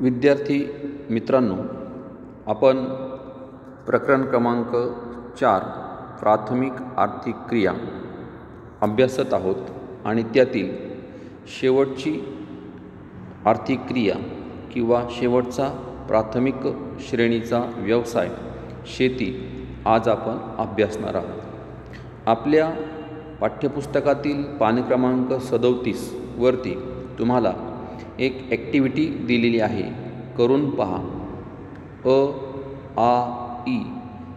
विद्यार्थी मित्रांनो, आपण प्रकरण क्रमांक 4 प्राथमिक आर्थिक क्रिया अभ्यासत आहोत आणि त्यातील शेवटची आर्थिक क्रिया किंवा शेवटचा प्राथमिक श्रेणीचा व्यवसाय शेती आज आपण अभ्यासणार आहोत। आपल्या पाठ्यपुस्तकातील पान क्रमांक 37 वरती तुम्हाला एक ॲक्टिव्हिटी दिलेली आहे, करून पहा। अ, आ, ई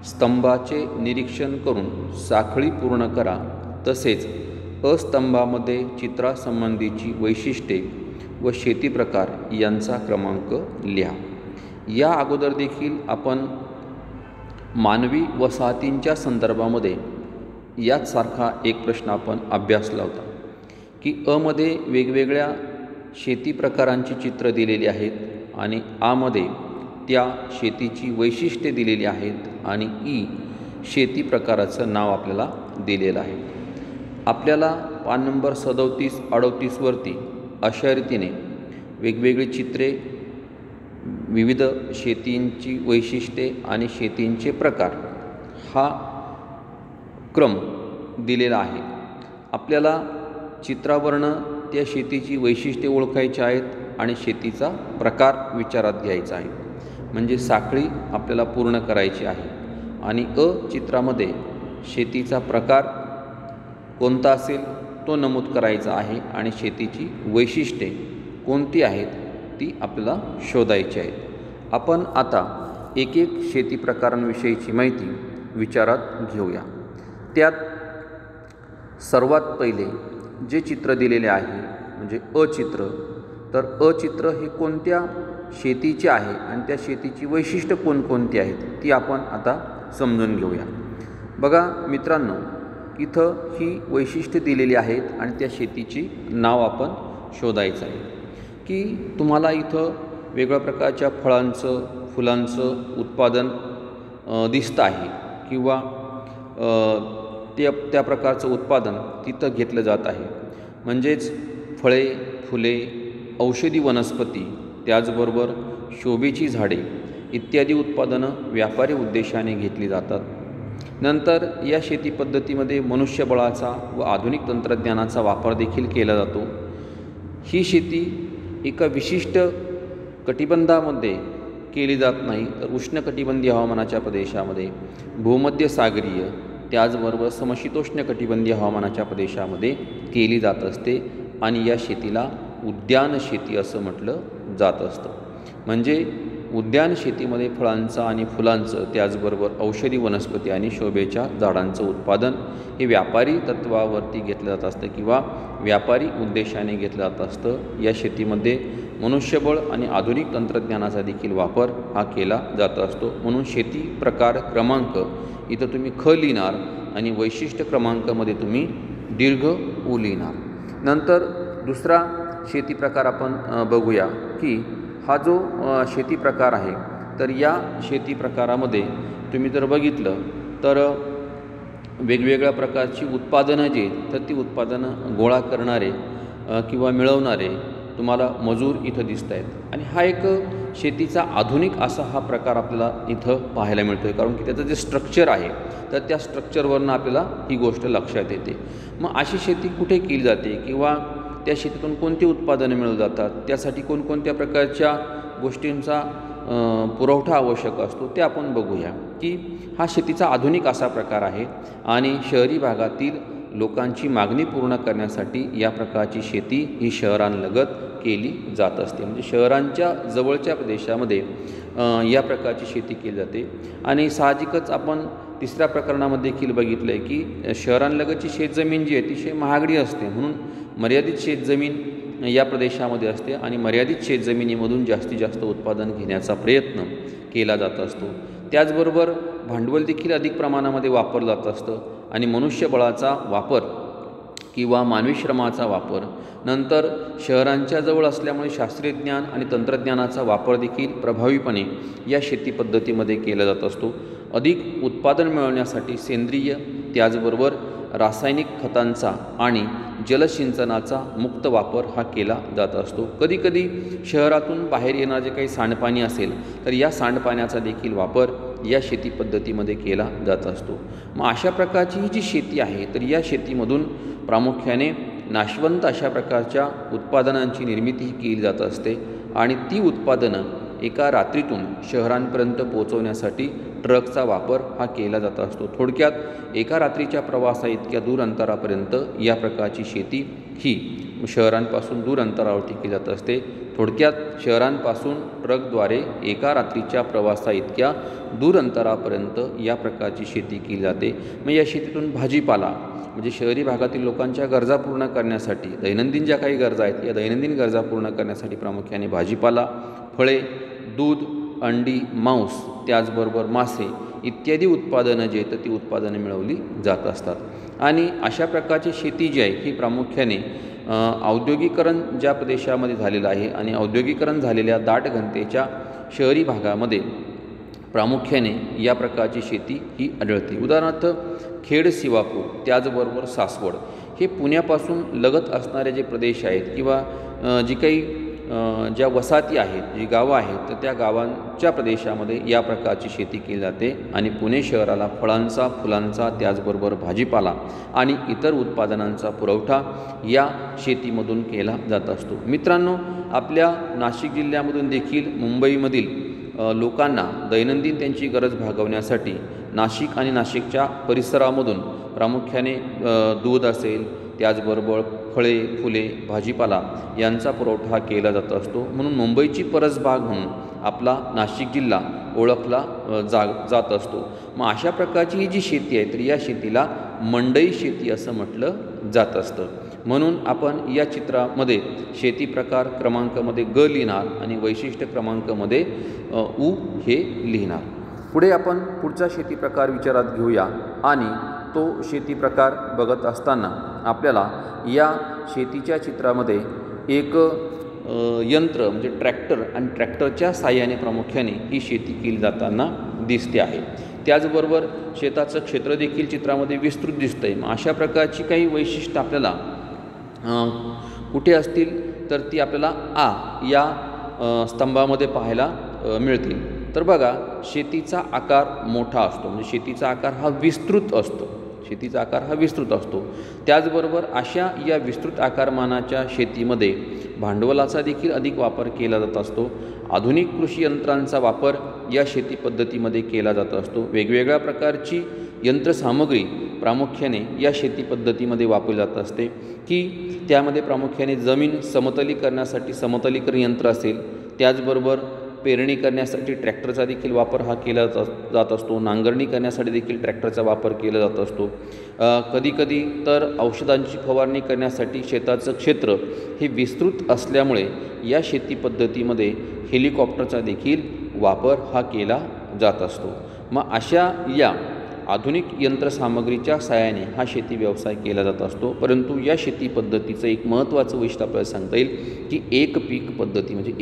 स्तंभाचे निरीक्षण करून साखळी पूर्ण करा, तसेच अ स्तंभामध्ये चित्रासंबंधीची वैशिष्ट्ये व शेती प्रकार यांचा क्रमांक लिहा। या अगोदर देखील आपण मानवी वसाहतींच्या संदर्भामध्ये याच सारखा एक प्रश्न आपण अभ्यासला होता की अ मध्ये वेगवेगळ्या शेती प्रकारांची चित्र दिलेली आहेत आणि आ मध्ये त्या शेतीची वैशिष्ट्ये दिलेली आहेत आणि ई शेती प्रकाराचं नाव आपल्याला दिलेलं आहे। आपल्याला पान नंबर 37-38 वरती अशा रीतीने वेगवेगळी चित्रे, विविध शेतींची वैशिष्ट्ये आणि शेतींचे प्रकार हा क्रम दिलेला आहे। आपल्याला चित्रावरनं त्या शेतीची वैशिष्ट्ये ओळखायची आहेत आणि शेतीचा प्रकार विचारात घ्यायचा आहे, म्हणजे साखळी आपल्याला पूर्ण करायची आहे आणि अ चित्रामध्ये शेतीचा प्रकार कोणता असेल तो नमूद करायचा आहे आणि शेतीची वैशिष्ट्ये कोणती आहेत ती आपल्याला शोधायची आहेत। आपण आता एक एक शेती प्रकारांविषयीची माहिती विचारात घेऊया। त्यात सर्वात पहिले जे चित्र दिलेले आहे म्हणजे अ चित्र, तर अ चित्र हे कोणत्या शेतीचे आहे आणि त्या शेतीची वैशिष्ट्य कोणकोणती आहेत ती आपण आता समजून घेऊया। बघा मित्रांनो, इथं ही वैशिष्ट्ये दिलेली आहेत आणि त्या शेतीची नाव आपण शोधायचं आहे की तुम्हाला इथं वेगवेगळ्या प्रकारच्या फळांचं, फुलांचं उत्पादन दिसतं आहे किंवा त्या प्रकारचं उत्पादन तिथं घेतलं जात आहे। म्हणजेच फळे, फुले, औषधी वनस्पती, त्याचबरोबर शोभेची झाडे इत्यादी उत्पादनं व्यापारी उद्देशाने घेतली जातात। नंतर या शेती पद्धतीमध्ये मनुष्यबळाचा व आधुनिक तंत्रज्ञानाचा वापर देखील केला जातो। ही शेती एका विशिष्ट कटिबंधामध्ये केली जात नाही, तर उष्णकटिबंधीय हवामानाच्या प्रदेशामध्ये, भूमध्यसागरीय त्याचबरोबर समशीतोष्ण कटिबंधीय हवामानाच्या प्रदेशामध्ये केली जात असते आणि या शेतीला उद्यान शेती असं म्हटलं जात असतं। म्हणजे उद्यान शेतीमध्ये फळांचं आणि फुलांचं त्याचबरोबर औषधी वनस्पती आणि शोभेच्या झाडांचं उत्पादन हे व्यापारी तत्त्वावरती घेतलं जात असतं किंवा व्यापारी उद्देशाने घेतलं जात असतं। या शेतीमध्ये मनुष्यबळ आणि आधुनिक तंत्रज्ञानाचा देखील वापर हा केला जात असतो। म्हणून शेती प्रकार क्रमांक इथं तुम्ही ख लिहिणार आणि वैशिष्ट्य क्रमांकामध्ये तुम्ही दीर्घ उ लिहिणार। नंतर दुसरा शेती प्रकार आपण बघूया की हा जो शेती प्रकार आहे, तर या शेती प्रकारामध्ये तुम्ही जर बघितलं तर वेगवेगळ्या प्रकारची उत्पादनं जी आहेत तर ती उत्पादनं गोळा करणारे किंवा मिळवणारे तुम्हाला मजूर इथं दिसत आहेत आणि हा एक शेतीचा आधुनिक असा हा प्रकार आपल्याला इथं पाहायला मिळतो आहे, कारण की त्याचं जे स्ट्रक्चर आहे तर त्या स्ट्रक्चरवरनं आपल्याला ही गोष्ट लक्षात येते। मग अशी शेती कुठे केली जाते किंवा त्या शेतीतून कोणती उत्पादनं मिळवली जातात, त्यासाठी कोणकोणत्या प्रकारच्या गोष्टींचा पुरवठा आवश्यक असतो ते आपण बघूया की हा शेतीचा आधुनिक असा प्रकार आहे आणि शहरी भागातील लोकांची मागणी पूर्ण करण्यासाठी या प्रकारची शेती ही शहरांलगत केली जात असते। म्हणजे शहरांच्या जवळच्या प्रदेशामध्ये या प्रकारची शेती केली जाते आणि साहजिकच आपण तिसऱ्या प्रकरणामध्ये देखील बघितलं आहे की शहरांलगतची शेतजमीन जी आहे अतिशय महागडी असते, म्हणून मर्यादित शेतजमीन या प्रदेशामध्ये असते आणि मर्यादित शेतजमिनीमधून जास्तीत जास्त उत्पादन घेण्याचा प्रयत्न केला जात असतो। त्याचबरोबर भांडवल देखील अधिक प्रमाणामध्ये वापरलं जात असतं आणि मनुष्यबळाचा वापर किंवा मानवी श्रमाचा वापर, नंतर शहरांच्या जवळ असल्यामुळे शास्त्रीय ज्ञान आणि तंत्रज्ञानाचा वापर देखील प्रभावीपणे या शेती पद्धतीमध्ये केला जात असतो। अधिक उत्पादन मिळवण्यासाठी सेंद्रिय त्याचबरोबर रासायनिक खतांचा आणि जलसिंचनाचा मुक्त वापर हा केला जात असतो. कधीकधी शहरातून बाहेर येणारे जे काही सांडपाणी असेल तर या सांडपाण्याचा देखील वापर या शेती पद्धतीमध्ये केला जात असतो. मग अशा प्रकारची ही जी शेती आहे तर या शेतीमधून प्रामुख्याने नाशवंत अशा प्रकारच्या उत्पादनांची निर्मिती केली जात असते आणि ती उत्पादनं एका रात्रीतून शहरांपर्यंत पोहोचवण्यासाठी ट्रकचा वापर हा केला जात असतो. थोडक्यात एका रात्रीच्या प्रवासा इतक्या दूर अंतरापर्यंत या प्रकारची शेती ही शहरांपासून दूर अंतरावरती केली जात असते. थोडक्यात शहरांपासून ट्रकद्वारे एका रात्रीच्या प्रवासा इतक्या दूर अंतरापर्यंत या प्रकारची शेती केली जाते. मग या शेतीतून भाजीपाला म्हणजे शहरी भागातील लोकांच्या गरजा पूर्ण करण्यासाठी दैनंदिन ज्या काही गरजा आहेत या दैनंदिन गरजा पूर्ण करण्यासाठी प्रामुख्याने भाजीपाला, फळे, दूध, अंडी, मांस, त्याचबरोबर मासे इत्यादी उत्पादनं जे आहेत ती उत्पादनं मिळवली जात असतात. आणि अशा प्रकारची शेती जी आहे ही प्रामुख्याने औद्योगिकरण ज्या प्रदेशामध्ये झालेलं आहे आणि औद्योगिकरण झालेल्या दाट घनतेच्या शहरी भागामध्ये प्रामुख्याने या प्रकारची शेती ही आढळते. उदाहरणार्थ खेड, शिवापूर, त्याचबरोबर सासवड हे पुण्यापासून लगत असणारे जे प्रदेश आहेत किंवा जी काही ज्या वसाहती आहेत, जी गावं आहेत तर त्या गावांच्या प्रदेशामध्ये या प्रकारची शेती केली जाते आणि पुणे शहराला फळांचा, फुलांचा, त्याचबरोबर भाजीपाला आणि इतर उत्पादनांचा पुरवठा या शेतीमधून केला जात असतो. मित्रांनो, आपल्या नाशिक जिल्ह्यामधून देखील मुंबईमधील लोकांना दैनंदिन त्यांची गरज भागवण्यासाठी नाशिक आणि नाशिकच्या परिसरामधून प्रामुख्याने दूध असेल, त्याचबरोबर फळे, फुले, भाजीपाला यांचा पुरवठा केला जात असतो. म्हणून मुंबईची परसबाग म्हणून आपला नाशिक जिल्हा ओळखला जात असतो. मग अशा प्रकारची ही जी शेती आहे तर या शेतीला मंडई शेती असं म्हटलं जात असतं. म्हणून आपण या चित्रामध्ये शेती प्रकार क्रमांकामध्ये ग लिहिणार आणि वैशिष्ट्य क्रमांकामध्ये उ हे लिहिणार. पुढे आपण पुढचा शेती प्रकार विचारात घेऊया आणि तो शेती प्रकार बघत असताना आपल्याला या शेतीच्या चित्रामध्ये एक यंत्र म्हणजे ट्रॅक्टर आणि ट्रॅक्टरच्या साहाय्याने प्रामुख्याने ही शेती केली जाताना दिसते आहे. त्याचबरोबर शेताचं क्षेत्र देखील चित्रामध्ये विस्तृत दिसतं आहे. मग अशा प्रकारची काही वैशिष्ट्य आपल्याला कुठे असतील तर ती आपल्याला आ या स्तंभामध्ये पाहायला मिळतील. तर बघा, शेतीचा आकार मोठा असतो म्हणजे शेतीचा आकार हा विस्तृत असतो. शेतीचा आकार हा विस्तृत असतो. त्याचबरोबर अशा या विस्तृत आकारमानाच्या शेतीमध्ये भांडवलाचा देखील अधिक वापर केला जात असतो. आधुनिक कृषी यंत्रांचा वापर या शेती पद्धतीमध्ये केला जात असतो. वेगवेगळ्या प्रकारची यंत्रसामग्री प्रामुख्याने या शेती पद्धतीमध्ये वापरली जात असते की त्यामध्ये प्रामुख्याने जमीन समतलीकरणासाठी समतलीकरण यंत्र असेल, त्याचबरोबर पेरणी करण्यासाठी ट्रॅक्टरचा देखील वापर हा केला जात असतो. नांगरणी करण्यासाठी देखील ट्रॅक्टरचा वापर केला जात असतो. कधीकधी तर औषधांची फवारणी करण्यासाठी शेताचं क्षेत्र हे विस्तृत असल्यामुळे या शेती पद्धतीमध्ये हेलिकॉप्टरचा देखील वापर हा केला जात असतो. मग अशा या आधुनिक यंत्रसामग्रीच्या साहाय्याने हा शेती व्यवसाय केला जात असतो. परंतु या शेती पद्धतीचं एक महत्त्वाचं वैशिष्ट्य आपल्याला सांगता येईल की एक पीक पद्धती म्हणजे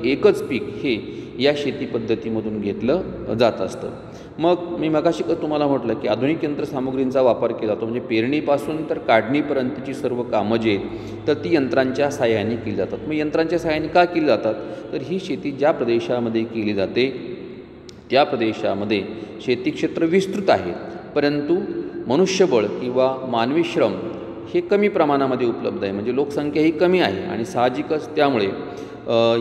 एकच पीक हे या शेती पद्धतीमधून घेतलं जात असतं. मग मी मगाशी तुम्हाला म्हटलं की आधुनिक यंत्रसामग्रींचा वापर केला जातो म्हणजे पेरणीपासून तर काढणीपर्यंतची सर्व कामं जी आहेत तर ती यंत्रांच्या साहाय्याने केली जातात. मग यंत्रांच्या साहाय्याने का केली जातात तर ही शेती ज्या प्रदेशामध्ये केली जाते त्या प्रदेशामध्ये शेती क्षेत्र विस्तृत आहे परंतु मनुष्यबळ किंवा मानवी श्रम हे कमी प्रमाणामध्ये उपलब्ध आहे म्हणजे लोकसंख्या ही कमी आहे आणि साहजिकच त्यामुळे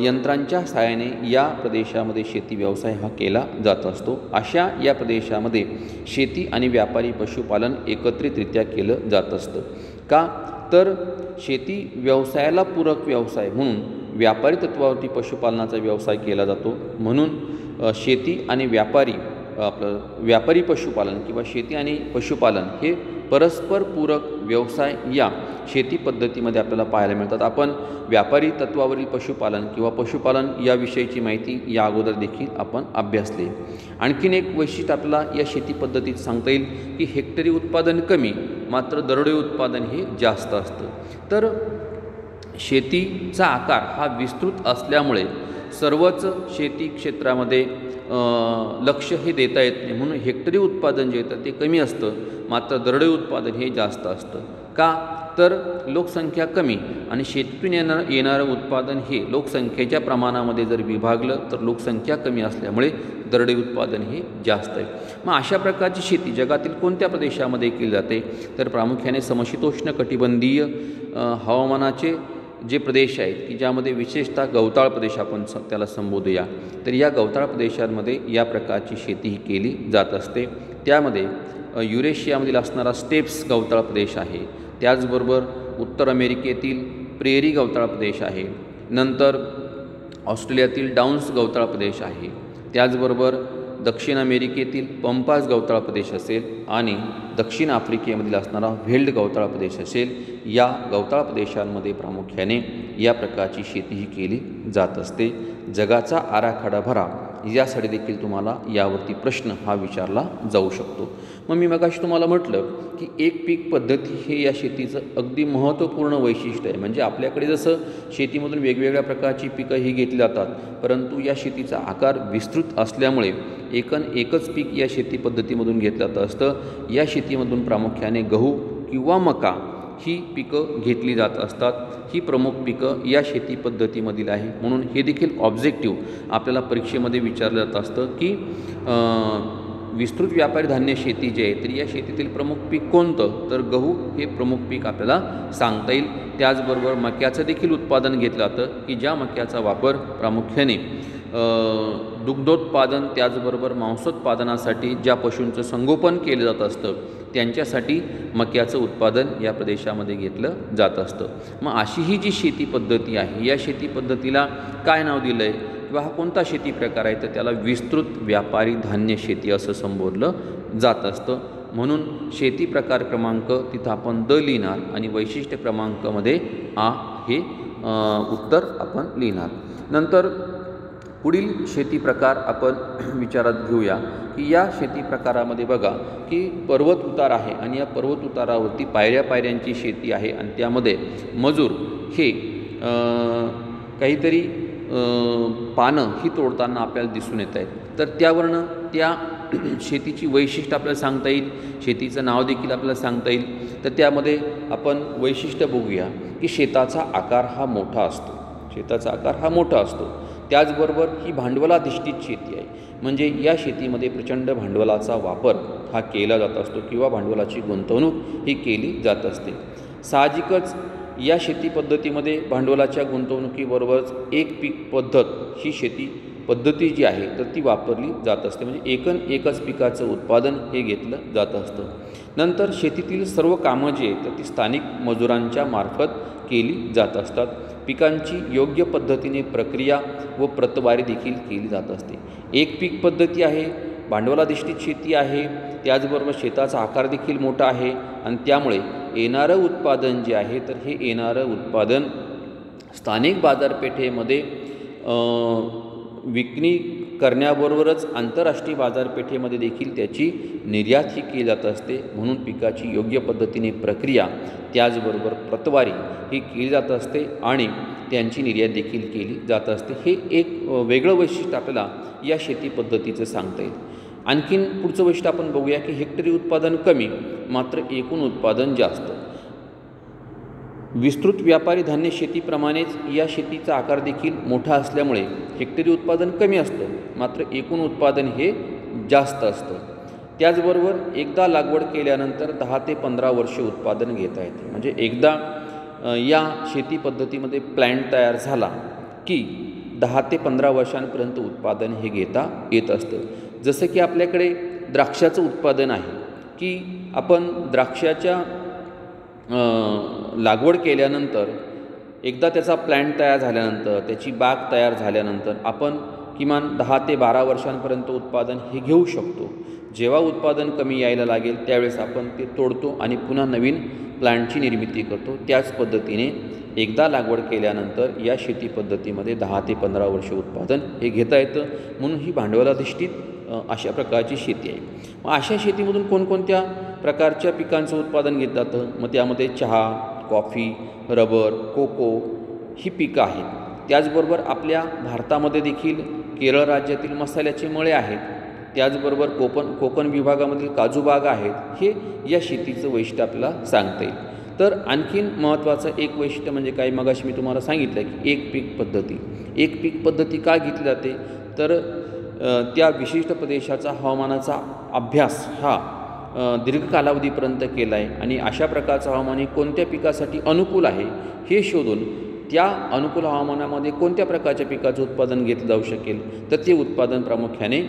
यंत्रांच्या सहाय्याने या प्रदेशामध्ये शेती व्यवसाय हा केला जात असतो. अशा या प्रदेशामध्ये शेती आणि व्यापारी पशुपालन एकत्रितरित्या केलं जात असतं. का तर शेती व्यवसायाला पूरक व्यवसाय म्हणून व्यापारी तत्वावरती पशुपालनाचा व्यवसाय केला जातो. म्हणून शेती आणि व्यापारी पशुपालन किंवा शेती आणि पशुपालन हे परस्पर पूरक व्यवसाय या शेती पद्धतीमध्ये आपल्याला पाहायला मिळतात. आपण व्यापारी तत्वावरील पशुपालन किंवा पशुपालन याविषयीची माहिती या अगोदर देखील आपण अभ्यासली. आणखीन एक वैशिष्ट्य आपल्याला या शेती पद्धतीत सांगता येईल की हेक्टरी उत्पादन कमी मात्र दरडोई उत्पादन हे जास्त असतं. तर शेतीचा आकार हा विस्तृत असल्यामुळे सर्वच शेती क्षेत्रामध्ये लक्ष हे देता येत नाही, म्हणून हेक्टरी उत्पादन जे येतं ते कमी असतं, मात्र दरडोई उत्पादन हे जास्त असतं. का तर लोकसंख्या कमी आणि शेतीतून येणारं उत्पादन हे लोकसंख्येच्या प्रमाणामध्ये जर विभागलं तर लोकसंख्या कमी असल्यामुळे दरडोई उत्पादन हे जास्त आहे. मग अशा प्रकारची शेती जगातील कोणत्या प्रदेशामध्ये केली जाते, तर प्रामुख्याने समशीतोष्ण कटिबंधीय हवामानाचे जे प्रदेश आहेत की ज्यामध्ये विशेषतः गवताळ प्रदेश आपण त्याला संबोधूया, तर या गवताळ प्रदेशांमध्ये या प्रकारची शेती ही केली जात असते. त्यामध्ये युरेशियामधील असणारा स्टेप्स गवताळ प्रदेश आहे, त्याचबरोबर उत्तर अमेरिकेतील प्रेरी गवताळ प्रदेश आहे, नंतर ऑस्ट्रेलियातील डाऊन्स गवताळ प्रदेश आहे, त्याचबरोबर दक्षिण अमेरिकेतील पंपास गवताळ प्रदेश असेल आणि दक्षिण आफ्रिकेमधील असणारा व्हेल्ड गवताळ प्रदेश असेल. या गवताळ प्रदेशांमध्ये प्रामुख्याने या प्रकारची शेती ही केली जात असते. जगाचा आराखडा भरा यासाठी देखील तुम्हाला यावरती प्रश्न हा विचारला जाऊ शकतो. मग मी मगाशी तुम्हाला म्हटलं की एक पीक पद्धती हे या शेतीचं अगदी महत्त्वपूर्ण वैशिष्ट्य आहे. म्हणजे आपल्याकडे जसं शेतीमधून वेगवेगळ्या प्रकारची पिकं ही घेतली जातात, परंतु या शेतीचा आकार विस्तृत असल्यामुळे एकच पीक या शेती पद्धतीमधून घेतलं जात असतं. या शेतीमधून प्रामुख्याने गहू किंवा मका ही पिकं घेतली जात असतात. ही प्रमुख पिकं या शेती पद्धतीमधील आहे. म्हणून हे देखील ऑब्जेक्टिव्ह आपल्याला परीक्षेमध्ये विचारलं जात असतं की विस्तृत व्यापारी धान्य शेती जी आहे तर या शेतीतील प्रमुख पीक कोणतं, तर गहू हे प्रमुख पीक आपल्याला सांगता येईल. त्याचबरोबर मक्याचं देखील उत्पादन घेतलं जातं की ज्या मक्याचा वापर प्रामुख्याने दुग्धोत्पादन त्याचबरोबर मांसोत्पादनासाठी ज्या पशूंचं संगोपन केलं जात असतं त्यांच्यासाठी मक्याचं उत्पादन या प्रदेशामध्ये घेतलं जात असतं. मग अशी ही जी शेती पद्धती आहे या शेती पद्धतीला काय नाव दिलं आहे किंवा हा कोणता शेती प्रकार आहे, तर त्याला विस्तृत व्यापारी धान्य शेती असं संबोधलं जात असतं. म्हणून शेती प्रकार क्रमांक तिथं आपण द लिहिणार आणि वैशिष्ट्य क्रमांकामध्ये आ हे उत्तर आपण लिहिणार. नंतर पुढील शेती प्रकार आपण विचारात घेऊया की या शेती प्रकारामध्ये बघा की पर्वत उतार आहे आणि या पर्वत उतारावरती पायऱ्यांची शेती आहे आणि त्यामध्ये मजूर हे काहीतरी पानं ही तोडताना आपल्याला दिसून येत आहेत. तर त्यावरनं त्या शेतीची वैशिष्ट्य आपल्याला सांगता येईल, शेतीचं नाव देखील आपल्याला सांगता येईल. तर त्यामध्ये आपण वैशिष्ट्य बघूया की शेताचा आकार हा मोठा असतो. त्याचबरोबर ही भांडवलाधिष्ठित शेती आहे. म्हणजे या शेतीमध्ये प्रचंड भांडवलाचा वापर हा केला जात असतो किंवा भांडवलाची गुंतवणूक ही केली जात असते. साहजिकच या शेती पद्धतीमध्ये भांडवलाच्या गुंतवणुकीबरोबरच एक पीक पद्धत ही शेती पद्धती जी आहे तर ती वापरली जात असते. म्हणजे एकच पिकाचं उत्पादन हे घेतलं जात असतं. नंतर शेतीतील सर्व कामं जी आहेत तर ती स्थानिक मजुरांच्या मार्फत केली जात असतात. पिकांची योग्य पद्धतीने प्रक्रिया व प्रतवारी देखील केली जात असते. एक पीक पद्धती आहे, भांडवलाधिष्ठित शेती आहे, त्याचबरोबर शेताचा आकार देखील मोठा आहे आणि त्यामुळे येणारं उत्पादन जे आहे तर हे येणारं उत्पादन स्थानिक बाजारपेठेमध्ये विक्री करण्याबरोबरच आंतरराष्ट्रीय बाजारपेठेमध्ये देखील त्याची निर्यात ही केली जात असते. म्हणून पिकाची योग्य पद्धतीने प्रक्रिया त्याचबरोबर प्रतवारी ही केली जात असते आणि त्यांची निर्यात देखील केली जात असते. हे एक वेगळं वैशिष्ट्य आपल्याला या शेती पद्धतीचं सांगता येईल. आणखीन पुढचं वैशिष्ट्य आपण बघूया की हेक्टरी उत्पादन कमी मात्र एकूण उत्पादन जास्त. विस्तृत व्यापारी धान्य शेतीप्रमाणेच या शेतीचा आकार देखील मोठा असल्यामुळे हेक्टरी उत्पादन कमी असतं मात्र एकूण उत्पादन हे जास्त असतं. त्याचबरोबर एकदा लागवड केल्यानंतर 10 ते 15 वर्ष उत्पादन घेता येते. म्हणजे एकदा या शेती पद्धतीमध्ये प्लॅन्ट तयार झाला की 10 ते 15 वर्षांपर्यंत उत्पादन हे घेता येत असतं. जसं की आपल्याकडे द्राक्षाचं उत्पादन आहे की आपण द्राक्षाच्या लागवड केल्यानंतर एकदा त्याचा प्लॅन्ट तयार झाल्यानंतर त्याची बाग तयार झाल्यानंतर आपण किमान 10 ते 12 वर्षांपर्यंत उत्पादन हे घेऊ शकतो. जेव्हा उत्पादन कमी यायला लागेल त्यावेळेस आपण ते तोडतो आणि पुन्हा नवीन प्लॅन्टची निर्मिती करतो. त्याच पद्धतीने एकदा लागवड केल्यानंतर या शेती पद्धतीमध्ये 10 ते 15 वर्ष उत्पादन हे घेता येतं. म्हणून ही भांडवलाधिष्ठित अशा प्रकारची शेती आहे. मग अशा शेतीमधून कोणकोणत्या प्रकारच्या पिकांचं उत्पादन घेतलं जातं, मग त्यामध्ये चहा, कॉफी, रबर, कोको ही पिकं आहेत. त्याचबरोबर आपल्या भारतामध्ये देखील केरळ राज्यातील मसाल्याचे मळे आहेत, त्याचबरोबर कोकण विभागामधील काजू बागा आहेत. हे या शेतीचं वैशिष्ट्य आपल्याला सांगता येईल. तर आणखीन महत्त्वाचं एक वैशिष्ट्य म्हणजे काय, मगाशी मी तुम्हाला सांगितलं की एक पीक पद्धती. एक पीक पद्धती का घेतली जाते, तर त्या विशिष्ट प्रदेशाचा हवामानाचा अभ्यास हा दीर्घ कालावधीपर्यंत केला आहे आणि अशा प्रकारचं हवामान कोणत्या पिकासाठी अनुकूल आहे हे शोधून त्या अनुकूल हवामानामध्ये कोणत्या प्रकारच्या पिकाचं उत्पादन घेतलं जाऊ शकेल, तर ते उत्पादन प्रामुख्याने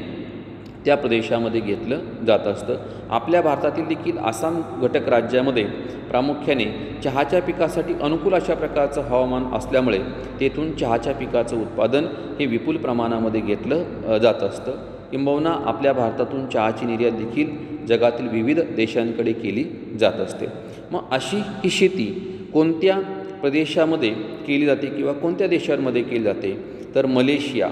त्या प्रदेशामध्ये घेतलं जात असतं. आपल्या भारतातील देखील आसाम घटक राज्यामध्ये प्रामुख्याने चहाच्या पिकासाठी अनुकूल अशा प्रकारचं हवामान असल्यामुळे तेथून चहाच्या पिकाचं उत्पादन हे विपुल प्रमाणामध्ये घेतलं जात असतं. किंबहुना आपल्या भारतातून चहाची निर्यात देखील जगातील विविध देशांकडे केली जात असते. मग अशी ही शेती कोणत्या प्रदेशामध्ये केली जाते किंवा कोणत्या देशांमध्ये केली जाते, तर मलेशिया,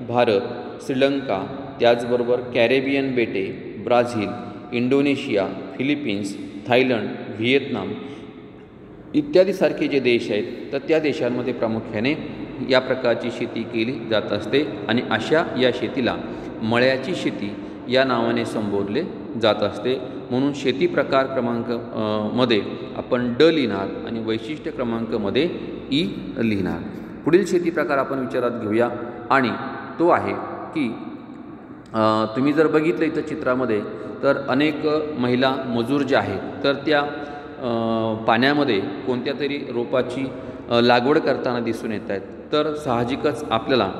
भारत, श्रीलंका, त्याचबरोबर कॅरेबियन बेटे, Brazil, Indonesia, Philippines, Thailand, Vietnam इत्यादीसारखे जे देश आहेत, तर त्या देशांमध्ये प्रामुख्याने या प्रकारची शेती केली जात असते आणि अशा या शेतीला मळ्याची शेती या नावाने संबोधले जात असते. म्हणून शेती प्रकार क्रमांक मध्ये आपण ड लिहिणार आणि वैशिष्ट्य क्रमांकमध्ये ई लिहिणार. पुढील शेती प्रकार आपण विचारात घेऊया आणि तो आहे की तुम्ही जर बघितलं इथं चित्रामध्ये तर अनेक महिला मजूर ज्या आहेत तर त्या पाण्यामध्ये कोणत्या तरी रोपाची लागवड करताना दिसून येत आहेत. तर साहजिकच आपल्याला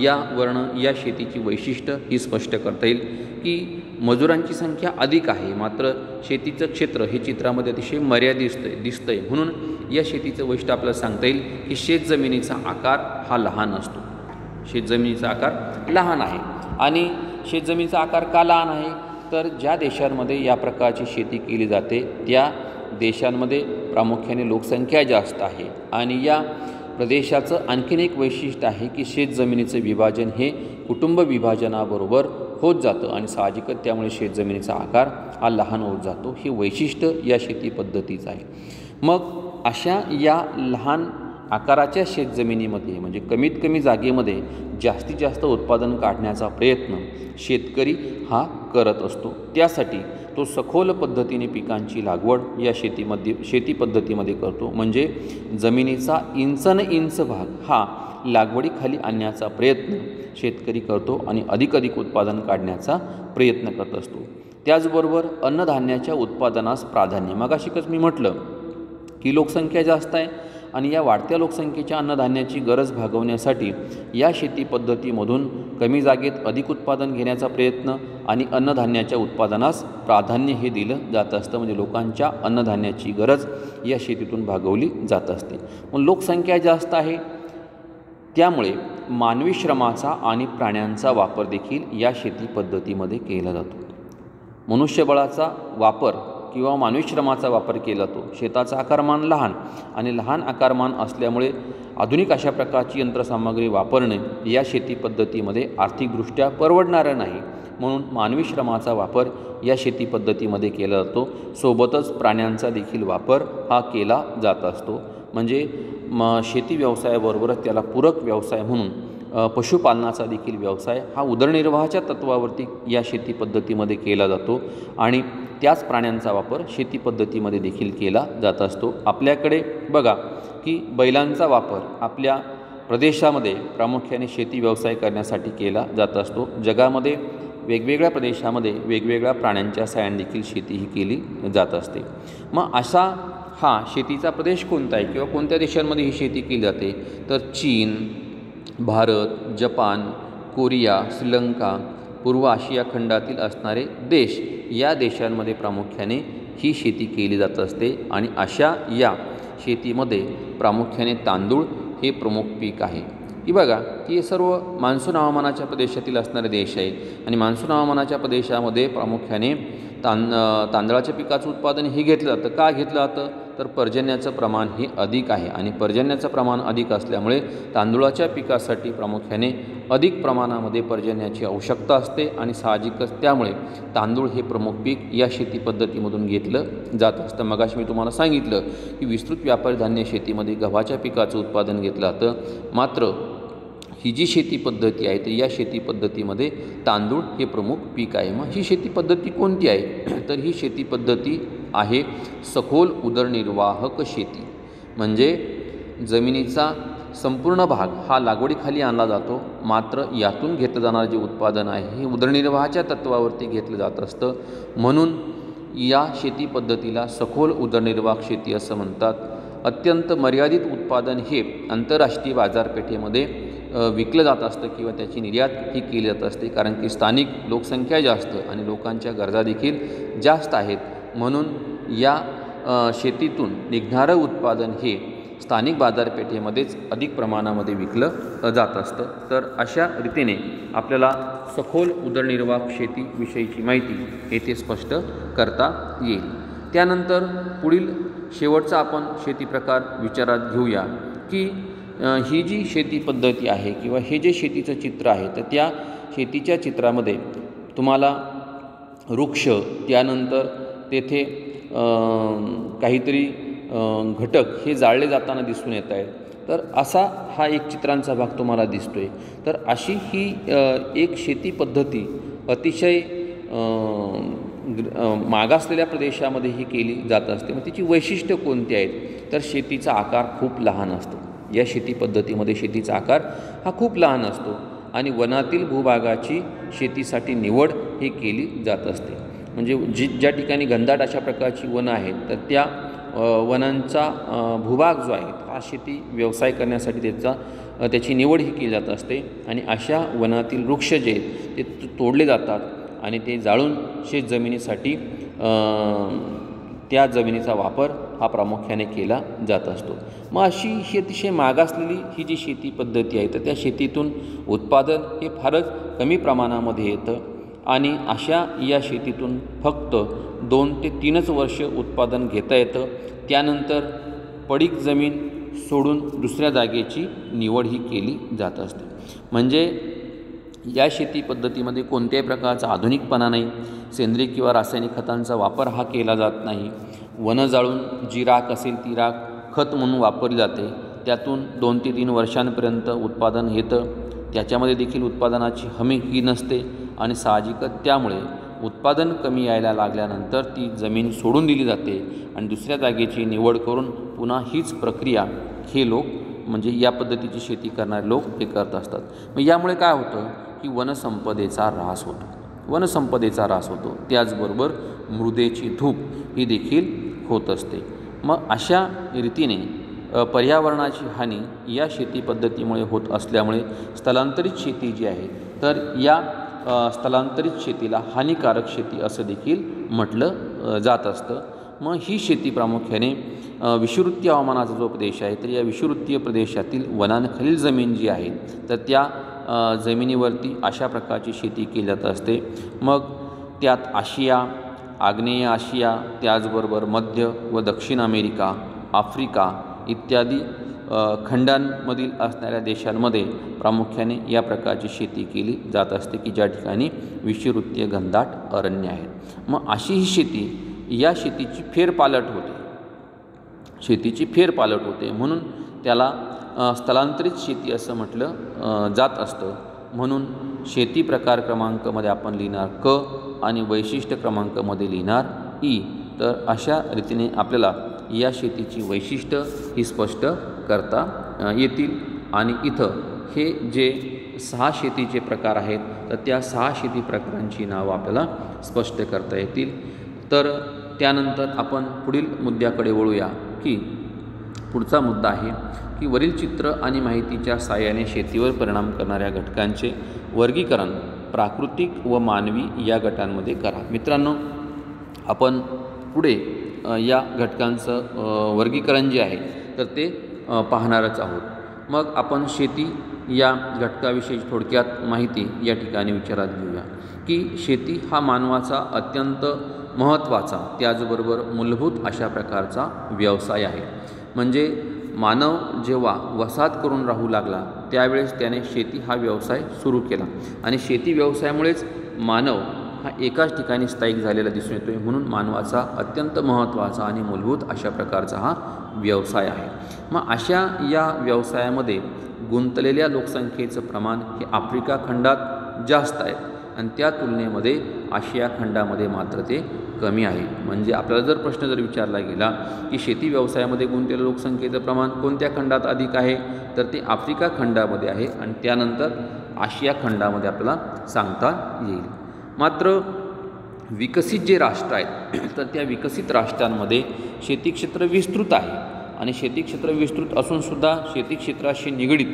या शेतीची वैशिष्ट्य ही स्पष्ट करता येईल की मजुरांची संख्या अधिक आहे, मात्र शेतीचं क्षेत्र हे चित्रामध्ये अतिशय मर्यादित दिसतंय. म्हणून या शेतीचं वैशिष्ट्य आपल्याला सांगता येईल की शेतजमिनीचा आकार हा लहान असतो. शेतजमिनीचा आकार लहान आहे आणि शेतजमिनीचा आकार का लहान आहे, तर ज्या देशांमध्ये या प्रकारची शेती केली जाते त्या देशांमध्ये प्रामुख्याने लोकसंख्या जास्त आहे आणि या प्रदेशाचं आणखीन एक वैशिष्ट्य आहे की शेतजमिनीचं विभाजन हे कुटुंब विभाजनाबरोबर होत जातं आणि साहजिकच त्यामुळे शेतजमिनीचा आकार हा लहान होत जातो. हे वैशिष्ट्य या शेती पद्धतीचं आहे. मग अशा या लहान आकाराच्या शेतजमिनीमध्ये म्हणजे कमीत कमी जागेमध्ये जास्तीत जास्त उत्पादन काढण्याचा प्रयत्न शेतकरी हा करत असतो. त्यासाठी तो सखोल पद्धतीने पिकांची लागवड या शेती पद्धतीमध्ये करतो. म्हणजे जमिनीचा इंच भाग हा लागवडीखाली आणण्याचा प्रयत्न शेतकरी करतो आणि अधिक उत्पादन काढण्याचा प्रयत्न करत असतो. त्याचबरोबर अन्नधान्याच्या उत्पादनास प्राधान्य. मगाशीच मी म्हटलं की लोकसंख्या जास्त आहे आणि या वाढत्या लोकसंख्येच्या अन्नधान्याची गरज भागवण्यासाठी या शेती पद्धतीमधून कमी जागेत अधिक उत्पादन घेण्याचा प्रयत्न आणि अन्नधान्याच्या उत्पादनास प्राधान्य हे दिलं जात असतं. म्हणजे लोकांच्या अन्नधान्याची गरज या शेतीतून भागवली जात असते. मग लोकसंख्या जास्त आहे त्यामुळे मानवी श्रमाचा आणि प्राण्यांचा वापर देखील या शेती पद्धतीमध्ये केला जातो. मनुष्यबळाचा वापर किंवा मानवी श्रमाचा वापर केला जातो. शेताचा आकारमान लहान आणि लहान आकारमान असल्यामुळे आधुनिक अशा प्रकारची यंत्रसामग्री वापरणे या शेती पद्धतीमध्ये आर्थिकदृष्ट्या परवडणारं नाही. म्हणून मानवी श्रमाचा वापर या शेती पद्धतीमध्ये केला जातो. सोबतच प्राण्यांचा देखील वापर हा केला जात असतो. म्हणजे शेती व्यवसायाबरोबरच त्याला पूरक व्यवसाय म्हणून पशुपालनाचा देखील व्यवसाय हा उदरनिर्वाहाच्या तत्त्वावरती या शेती पद्धतीमध्ये केला जातो आणि त्याच प्राण्यांचा वापर शेती पद्धतीमध्ये देखील केला जात असतो. आपल्याकडे बघा की बैलांचा वापर आपल्या प्रदेशामध्ये प्रामुख्याने शेती व्यवसाय करण्यासाठी केला जात असतो. जगामध्ये वेगवेगळ्या प्रदेशामध्ये वेगवेगळ्या प्राण्यांच्या साहाय्याने देखील शेती ही केली जात असते. मग असा हा शेतीचा प्रदेश कोणता आहे किंवा कोणत्या देशांमध्ये ही शेती केली जाते, तर चीन, भारत, जपान, कोरिया, श्रीलंका, पूर्व आशिया खंडातील असणारे देश या देशांमध्ये प्रामुख्याने ही शेती केली जात असते. आणि अशा या शेतीमध्ये प्रामुख्याने तांदूळ हे प्रमुख पीक आहे. की बघा की हे सर्व मान्सून हवामानाच्या प्रदेशातील असणारे देश आहे आणि मान्सून हवामानाच्या प्रदेशामध्ये प्रामुख्याने तांदळाच्या पिकाचं उत्पादन हे घेतलं जातं. का घेतलं जातं, तर पर्जन्याचं प्रमाण हे अधिक आहे आणि पर्जन्याचं प्रमाण अधिक असल्यामुळे तांदूळाच्या पिकासाठी प्रामुख्याने अधिक प्रमाणामध्ये पर्जन्याची आवश्यकता असते आणि साहजिकच त्यामुळे तांदूळ हे प्रमुख पीक या शेती पद्धतीमधून घेतलं जात असतं. मगाशी मी तुम्हाला सांगितलं की विस्तृत व्यापारी धान्य शेतीमध्ये गव्हाच्या पिकाचं उत्पादन घेतलं जातं, मात्र ही जी शेती पद्धती आहे तर या शेती पद्धतीमध्ये तांदूळ हे प्रमुख पीक आहे. मग ही शेती पद्धती कोणती आहे तर ही शेती पद्धती आहे सखोल उदरनिर्वाहक शेती. म्हणजे जमिनीचा संपूर्ण भाग हा लागवडीखाली आणला जातो, मात्र यातून घेतलं जाणारं जे उत्पादन आहे हे उदरनिर्वाहाच्या तत्त्वावरती घेतलं जात असतं. म्हणून या शेती पद्धतीला सखोल उदरनिर्वाहक शेती असं म्हणतात. अत्यंत मर्यादित उत्पादन हे आंतरराष्ट्रीय बाजारपेठेमध्ये विकलं जात असतं किंवा त्याची निर्यात ही केली जात असते, कारण की स्थानिक लोकसंख्या जास्त आणि लोकांच्या गरजा देखील जास्त आहेत. म्हणून या शेतीतून निघणारं उत्पादन हे स्थानिक बाजारपेठेमध्येच अधिक प्रमाणामध्ये विकलं जात असतं. तर अशा रीतीने आपल्याला सखोल उदरनिर्वाहक शेतीविषयीची माहिती येथे स्पष्ट करता येईल. त्यानंतर पुढील शेवटचा आपण शेती प्रकार विचारात घेऊया की ही जी शेती पद्धती आहे किंवा हे जे शेतीचं चित्र आहे तर त्या शेतीच्या चित्रामध्ये तुम्हाला वृक्ष, त्यानंतर तेथे काहीतरी घटक हे जाळले जाताना दिसून येत आहेत. तर असा हा एक चित्रांचा भाग तुम्हाला दिसतो आहे. तर अशी ही एक शेती पद्धती अतिशय मागासलेल्या प्रदेशामध्ये ही केली जात असते. मग तिची वैशिष्ट्य कोणती आहेत तर शेतीचा आकार खूप लहान असतो. या शेती पद्धतीमध्ये शेतीचा आकार हा खूप लहान असतो आणि वनातील भूभागाची शेतीसाठी निवड ही केली जात असते. म्हणजे ज्या ठिकाणी घनदाट अशा प्रकारची वनं आहेत तर त्या वनांचा भूभाग जो आहे हा शेती व्यवसाय करण्यासाठी त्याची निवड ही केली जात असते आणि अशा वनातील वृक्ष जे आहेत ते तोडले जातात आणि ते जाळून शेत जमिनीसाठी त्या जमिनीचा वापर हा प्रामुख्याने केला जात असतो. मग अशी ही अतिशय मागासलेली ही जी शेती पद्धती आहे तर त्या शेतीतून उत्पादन हे फारच कमी प्रमाणामध्ये येतं आणि अशा या शेतीतून फक्त 2 ते 3च वर्ष उत्पादन घेता येतं. त्यानंतर पडीक जमीन सोडून दुसऱ्या जागेची निवड ही केली जात असते. म्हणजे या शेती पद्धतीमध्ये कोणत्याही प्रकारचा आधुनिकपणा नाही, सेंद्रिय किंवा रासायनिक खतांचा वापर हा केला जात नाही. वनं जाळून जी राख असेल ती राख खत म्हणून वापरली जाते. त्यातून 2 ते 3 वर्षांपर्यंत उत्पादन येतं. त्याच्यामध्ये देखील उत्पादनाची हमी ही नसते आणि साहजिकच त्यामुळे उत्पादन कमी यायला लागल्यानंतर ती जमीन सोडून दिली जाते आणि दुसऱ्या जागेची निवड करून पुन्हा हीच प्रक्रिया हे लोक म्हणजे या पद्धतीची शेती करणारे लोक हे करत असतात. मग यामुळे काय होतं की वनसंपदेचा ऱ्हास होतो. त्याचबरोबर मृदेची धूप ही देखील होत असते. मग अशा रीतीने पर्यावरणाची हानी या शेती पद्धतीमुळे होत असल्यामुळे स्थलांतरित शेती जी आहे तर या स्थलांतरित शेतीला हानिकारक शेती असं देखील म्हटलं जात असतं. मग ही शेती प्रामुख्याने विषुववृत्तीय हवामानाचा जो प्रदेश आहे तर या विषुववृत्तीय प्रदेशातील वनांखालील जमीन जी आहे तर त्या जमिनीवरती अशा प्रकारची शेती केली जात असते. मग त्यात आशिया, आग्नेय आशिया, त्याचबरोबर मध्य व दक्षिण अमेरिका, आफ्रिका इत्यादी खंडांमधील असणाऱ्या देशांमध्ये प्रामुख्याने या प्रकारची शेती केली जात असते की ज्या ठिकाणी विषुववृत्तीय घनदाट अरण्य आहेत. मग अशी ही शेती या शेतीची फेरपालट होते म्हणून त्याला स्थलांतरित शेती असं म्हटलं जात असतं. म्हणून शेती प्रकार क्रमांकमध्ये आपण लिहिणार क आणि वैशिष्ट्य क्रमांकामध्ये लिहिणार ई. तर अशा रीतीने आपल्याला या शेतीची वैशिष्ट्य ही स्पष्ट करता येतील आणि इथं हे जे 6 शेतीचे प्रकार आहेत तर त्या 6 शेती प्रकारांची नावं आपल्याला स्पष्ट करता येतील. तर त्यानंतर आपण पुढील मुद्द्याकडे वळूया की पुढचा मुद्दा आहे की वरील चित्र आणि माहितीच्या साहाय्याने शेतीवर परिणाम करणाऱ्या घटकांचे वर्गीकरण प्राकृतिक व मानवी या गटांमध्ये करा. मित्रांनो, आपण पुढे या घटकांचं वर्गीकरण जे आहे तर ते पाहणारच आहोत. मग आपण शेती या घटकाविषयी थोडक्यात माहिती या ठिकाणी विचारात घेऊया की शेती हा मानवाचा अत्यंत महत्त्वाचा त्याचबरोबर मूलभूत अशा प्रकारचा व्यवसाय आहे. म्हणजे मानव जेव्हा वसाहत करून राहू लागला त्यावेळेस त्याने शेती हा व्यवसाय सुरू केला आणि शेती व्यवसायामुळेच मानव हा एकाच ठिकाणी स्थायिक झालेला दिसून येतो आहे. म्हणून मानवाचा अत्यंत महत्त्वाचा आणि मूलभूत अशा प्रकारचा हा व्यवसाय आहे. मग अशा या व्यवसायामध्ये गुंतलेल्या लोकसंख्येचं प्रमाण हे आफ्रिका खंडात जास्त आहे आणि त्या तुलनेमध्ये आशिया खंडामध्ये मात्र ते कमी आहे. म्हणजे आपल्याला जर प्रश्न जर विचारला गेला की शेती व्यवसायामध्ये गुंतलेल्या लोकसंख्येचं प्रमाण कोणत्या खंडात अधिक आहे, तर ते आफ्रिका खंडामध्ये आहे आणि त्यानंतर आशिया खंडामध्ये आपल्याला सांगता येईल. मात्र विकसित जे राष्ट्र आहेत तर त्या विकसित राष्ट्रांमध्ये शेती क्षेत्र विस्तृत आहे आणि शेती क्षेत्र विस्तृत असूनसुद्धा शेती क्षेत्राशी निगडीत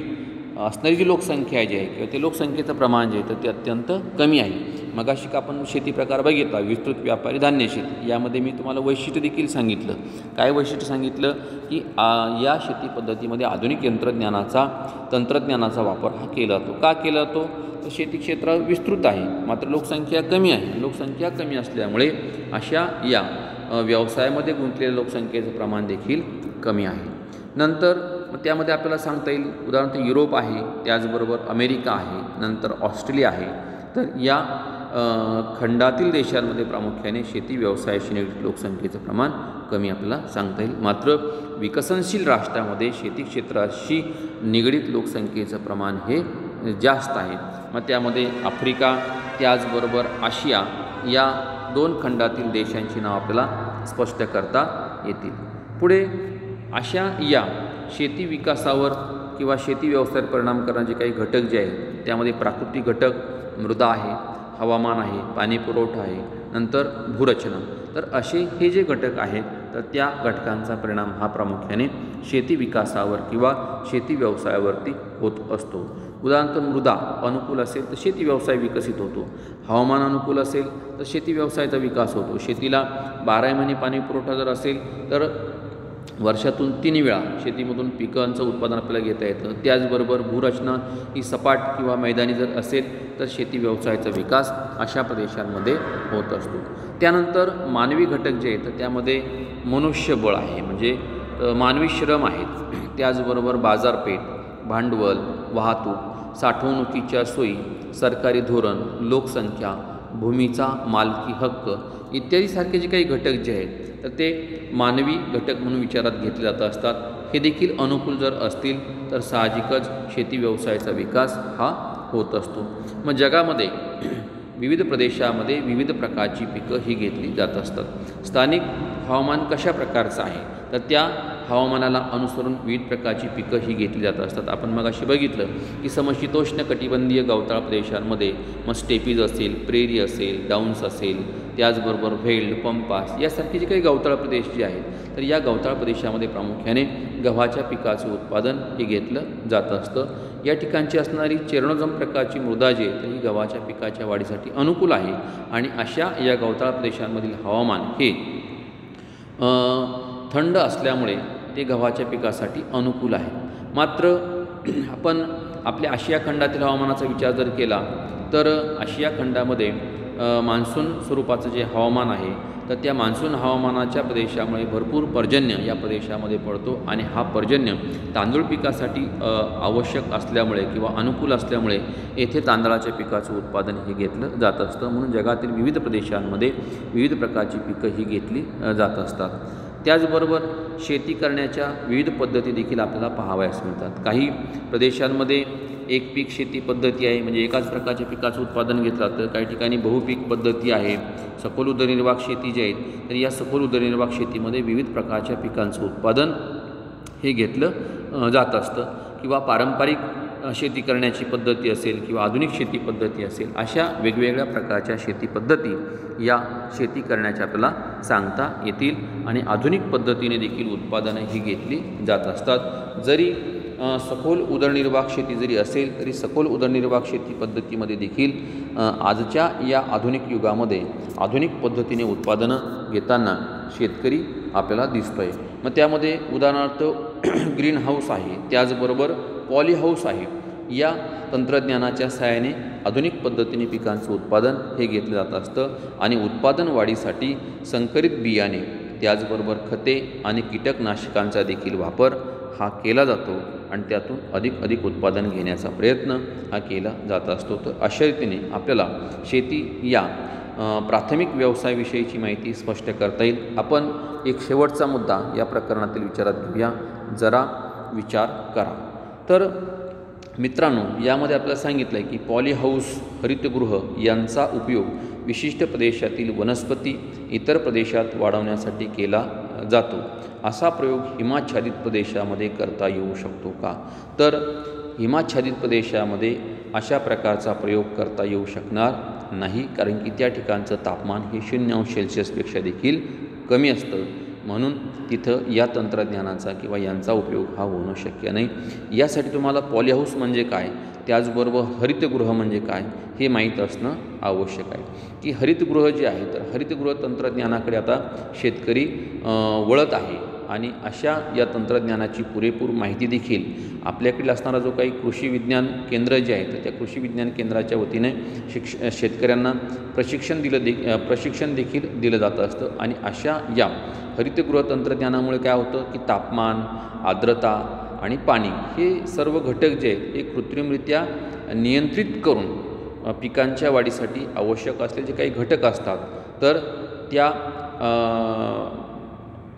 असणारी जी लोकसंख्या जी आहे किंवा ते लोकसंख्येचं प्रमाण जे आहे तर ते अत्यंत कमी आहे. मगाशी आपण शेती प्रकार बघितला, विस्तृत व्यापारी धान्य शेती. यामध्ये मी तुम्हाला वैशिष्ट्य देखील सांगितलं. काय वैशिष्ट्य सांगितलं की या शेती पद्धतीमध्ये आधुनिक तंत्रज्ञानाचा वापर हा केला जातो. का केला जातो, तर शेती क्षेत्र विस्तृत आहे मात्र लोकसंख्या कमी आहे. लोकसंख्या कमी असल्यामुळे अशा या व्यवसायामध्ये गुंतलेल्या लोकसंख्येचं प्रमाण देखील कमी आहे. नंतर त्यामध्ये आपल्याला सांगता येईल उदाहरणार्थ युरोप आहे, त्याचबरोबर अमेरिका आहे, नंतर ऑस्ट्रेलिया आहे. तर या खंडातील देशांमध्ये प्रामुख्याने शेती व्यवसायाशी निगडीत लोकसंख्येचं प्रमाण कमी आपल्याला सांगता येईल. मात्र विकसनशील राष्ट्रामध्ये शेती क्षेत्राशी निगडीत लोकसंख्येचं प्रमाण हे जास्त आहे. मग त्यामध्ये आफ्रिका त्याचबरोबर आशिया या दोन खंडातील देशांची नाव आपल्याला स्पष्ट करता येतील. पुढे अशा या शेती विकासावर किंवा शेती व्यवसायात परिणाम करणारे काही घटक जे आहेत त्यामध्ये प्राकृतिक घटक, मृदा आहे, हवामान आहे, पाणी पुरवठा आहे, नंतर भूरचना. तर असे हे जे घटक आहेत तर त्या घटकांचा परिणाम हा प्रामुख्याने शेती विकासावर किंवा शेती व्यवसायावरती होत असतो. उदाहरणार्थ मृदा अनुकूल असेल तर शेती व्यवसाय विकसित होतो, हवामान अनुकूल असेल तर शेती व्यवसायाचा विकास होतो, शेतीला 12 महिने पाणी पुरवठा जर असेल तर वर्षातून 3 वेळा शेतीमधून पिकांचं उत्पादन आपल्याला घेता येतं. त्याचबरोबर भूरचना ही सपाट किंवा मैदानी जर असेल तर शेती व्यवसायाचा विकास अशा प्रदेशांमध्ये होत असतो. त्यानंतर मानवी घटक जे आहेत तर त्यामध्ये मनुष्यबळ आहे, म्हणजे मानवी श्रम आहेत, त्याचबरोबर बाजारपेठ, भांडवल, वाहतूक, साठवणुकीच्या सोयी, सरकारी धोरण, लोकसंख्या, भूमीचा मालकी हक्क इत्यादी सारखे जे काही घटक जे आहेत तर ते मानवी घटक म्हणून विचारात घेतले जात असतात. हे देखील अनुकूल जर असतील तर साहजिकच शेती व्यवसायाचा विकास हा होत असतो. मग जगामध्ये विविध प्रदेशामध्ये विविध प्रकारची पिकं ही घेतली जात असतात. स्थानिक हवामान कशा प्रकारचं आहे तर त्या हवामानाला अनुसरून विविध प्रकारची पिकं ही घेतली जात असतात. आपण मग अशी बघितलं की समशीतोष्ण कटिबंधीय गवताळ प्रदेशांमध्ये मग स्टेपीज असेल, प्रेरी असेल, डाऊन्स असेल, त्याचबरोबर व्हेल्ड, पंपास यासारखे जे काही गवताळ प्रदेश जे आहेत तर या गवताळ प्रदेशामध्ये प्रामुख्याने गव्हाच्या पिकाचं उत्पादन हे घेतलं जात असतं. या ठिकाणची असणारी चेर्नोझम प्रकारची मृदा जी आहे तर ही गव्हाच्या पिकाच्या वाढीसाठी अनुकूल आहे आणि अशा या गवताळ प्रदेशांमधील हवामान हे थंड असल्यामुळे ते गव्हाच्या पिकासाठी अनुकूल आहे. मात्र आपण आपल्या आशिया खंडातील हवामानाचा विचार जर केला तर आशिया खंडामध्ये मान्सून स्वरूपाचं जे हवामान आहे तर त्या मान्सून हवामानाच्या प्रदेशामुळे भरपूर पर्जन्य या प्रदेशामध्ये पडतो आणि हा पर्जन्य तांदूळ पिकासाठी आवश्यक असल्यामुळे किंवा अनुकूल असल्यामुळे येथे तांदळाच्या पिकाचं उत्पादन हे घेतलं जात असतं. म्हणून जगातील विविध प्रदेशांमध्ये विविध प्रकारची पिकं ही घेतली जात असतात. त्याचबरोबर शेती करण्याच्या विविध पद्धती देखील आपल्याला पाहावयास मिळतात. काही प्रदेशांमध्ये एक पीक शेती पद्धती आहे, म्हणजे एकाच प्रकारच्या पिकाचं उत्पादन घेतलं जातं. काही ठिकाणी बहुपीक पद्धती आहे. सखोल उदरनिर्वाह शेती जी आहेत तर या सखोल उदरनिर्वाह शेतीमध्ये विविध प्रकारच्या पिकांचं उत्पादन हे घेतलं जात असतं. किंवा पारंपरिक शेती करण्याची पद्धती असेल किंवा आधुनिक शेती पद्धती असेल, अशा वेगवेगळ्या प्रकारच्या शेती पद्धती या शेती करण्याच्या आपल्याला सांगता येतील आणि आधुनिक पद्धतीने देखील उत्पादनं ही घेतली जात असतात. जरी सखोल उदरनिर्वाह शेती जरी असेल तरी सखोल उदरनिर्वाह शेती पद्धतीमध्ये देखील आजच्या या आधुनिक युगामध्ये आधुनिक पद्धतीने उत्पादनं घेताना शेतकरी आपल्याला दिसतो आहे. मग त्यामध्ये उदाहरणार्थ ग्रीन हाऊस आहे, त्याचबरोबर पॉली हाऊस आहे. या तंत्रज्ञानाच्या सहाय्याने आधुनिक पद्धतीने पिकांचं उत्पादन हे घेतलं जात असतं आणि उत्पादन वाढीसाठी संकरित बियाणे त्याचबरोबर खते आणि कीटकनाशकांचा देखील वापर हा केला जातो आणि त्यातून अधिक उत्पादन घेण्याचा प्रयत्न हा केला जात असतो. तर अशा रीतीने आपल्याला शेती या प्राथमिक व्यवसायाविषयीची माहिती स्पष्ट करता येईल. आपण एक शेवटचा मुद्दा या प्रकरणातील विचारात घेऊया, जरा विचार करा. तर मित्रांनो, यामध्ये आपल्याला सांगितलं आहे की पॉलीहाऊस हरितगृह यांचा उपयोग विशिष्ट प्रदेशातील वनस्पती इतर प्रदेशात वाढवण्यासाठी केला जातो. असा प्रयोग हिमाच्छादित प्रदेशामध्ये करता येऊ शकतो का? तर हिमाच्छादित प्रदेशामध्ये अशा प्रकारचा प्रयोग करता येऊ शकणार नाही, कारण की त्या ठिकाणचं तापमान हे 0°C देखील कमी असतं. म्हणून तिथं या तंत्रज्ञानाचा किंवा यांचा उपयोग हा होणं शक्य नाही. यासाठी तुम्हाला पॉलीहाऊस म्हणजे काय, त्याचबरोबर हरितगृह म्हणजे काय हे माहीत असणं आवश्यक आहे. की हरितगृह जे आहे, तर हरितगृह तंत्रज्ञानाकडे आता शेतकरी वळत आहे आणि अशा या तंत्रज्ञानाची पुरेपूर माहिती देखील आपल्याकडे असणारा जो काही कृषी विज्ञान केंद्र जे आहे, तर त्या कृषी विज्ञान केंद्राच्या वतीने शेतकऱ्यांना प्रशिक्षण देखील दिलं जातं असतं. आणि अशा या हरितगृह तंत्रज्ञानामुळे काय होतं की तापमान, आर्द्रता आणि पाणी हे सर्व घटक जे आहेत हे कृत्रिमरित्या नियंत्रित करून पिकांच्या वाढीसाठी आवश्यक असलेले जे काही घटक असतात, तर त्या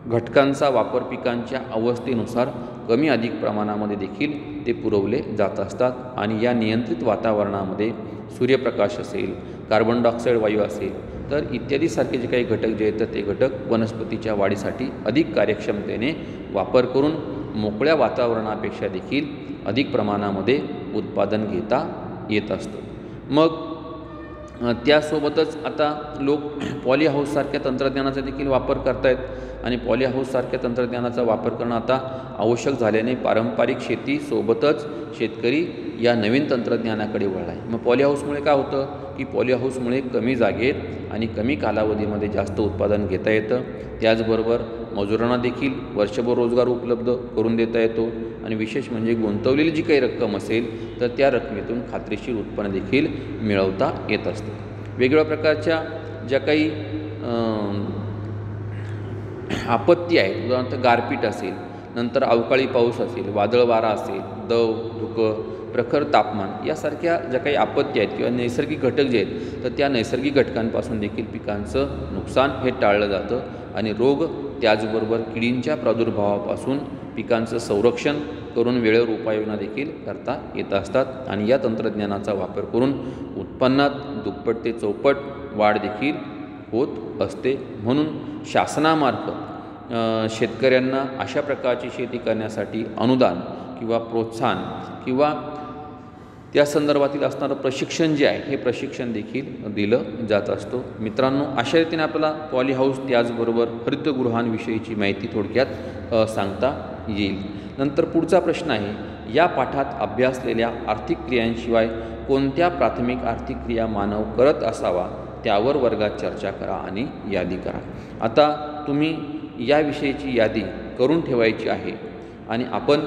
घटकांचा वापर पिकांच्या अवस्थेनुसार कमी अधिक प्रमाणामध्ये देखील ते पुरवले जात असतात. आणि या नियंत्रित वातावरणामध्ये सूर्यप्रकाश असेल, कार्बन डायऑक्साईड वायू असेल, तर इत्यादी सारखे जे काही घटक जे आहेत, तर ते घटक वनस्पतीच्या वाढीसाठी अधिक कार्यक्षमतेने वापर करून मोकळ्या वातावरणापेक्षा देखील अधिक प्रमाणामध्ये उत्पादन घेता येत असतं. मग त्यासोबतच आता लोक पॉलीहाऊससारख्या तंत्रज्ञानाचा देखील वापर करत आहेत आणि पॉलीहाऊससारख्या तंत्रज्ञानाचा वापर करणं आता आवश्यक झाल्याने पारंपरिक शेतीसोबतच शेतकरी या नवीन तंत्रज्ञानाकडे वळला आहे. मग पॉलीहाऊसमुळे काय होतं की पॉलीहाऊसमुळे कमी जागेत आणि कमी कालावधीमध्ये जास्त उत्पादन घेता येतं. त्याचबरोबर मजुरांना देखील वर्षभर रोजगार उपलब्ध करून देता येतो आणि विशेष म्हणजे गुंतवलेली जी काही रक्कम असेल, तर त्या रकमेतून खात्रीशीर उत्पन्न देखील मिळवता येत असतं. वेगवेगळ्या प्रकारच्या ज्या काही आपत्ती आहेत, उदाहरणार्थ गारपीट असेल, नंतर अवकाळी पाऊस असेल, वादळ वारा असेल, दव, धुकं, प्रखर तापमान यासारख्या ज्या काही आपत्ती आहेत किंवा नैसर्गिक घटक जे आहेत, तर त्या नैसर्गिक घटकांपासून देखील पिकांचं नुकसान हे टाळलं जातं आणि रोग त्याचबरोबर किडींच्या प्रादुर्भावापासून पिकांचं संरक्षण करून वेळेवर उपाययोजना देखील करता येत असतात. आणि या तंत्रज्ञानाचा वापर करून उत्पन्नात दुप्पट ते चौपट वाढ देखील होत असते. म्हणून शासनामार्फत शेतकऱ्यांना अशा प्रकारची शेती करण्यासाठी अनुदान किंवा प्रोत्साहन किंवा त्या संदर्भातील असणारं प्रशिक्षण जे आहे, हे प्रशिक्षण देखील दिलं जात असतं. मित्रांनो, अशा रीतीने आपल्याला पॉलीहाऊस त्याचबरोबर हरितगृहांविषयीची माहिती थोडक्यात सांगता येईल. नंतर पुढचा प्रश्न आहे, या पाठात अभ्यासलेल्या आर्थिक क्रियांशिवाय कोणत्या प्राथमिक आर्थिक क्रिया मानव करत असावा त्यावर वर्गात चर्चा करा आणि यादी करा. आता तुम्ही याविषयीची यादी करून ठेवायची आहे आणि आपण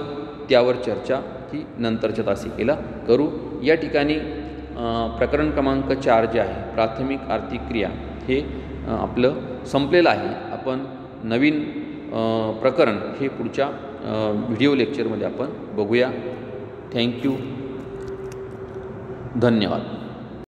त्यावर चर्चा ही नंतरच्या तासिकेला करू. या ठिकाणी प्रकरण क्रमांक 4 जे आहे, प्राथमिक आर्थिक क्रिया, हे आपलं संपलेलं आहे. आपण नवीन प्रकरण हे पुढच्या व्हिडिओ लेक्चरमध्ये आपण बघूया. थँक्यू, धन्यवाद.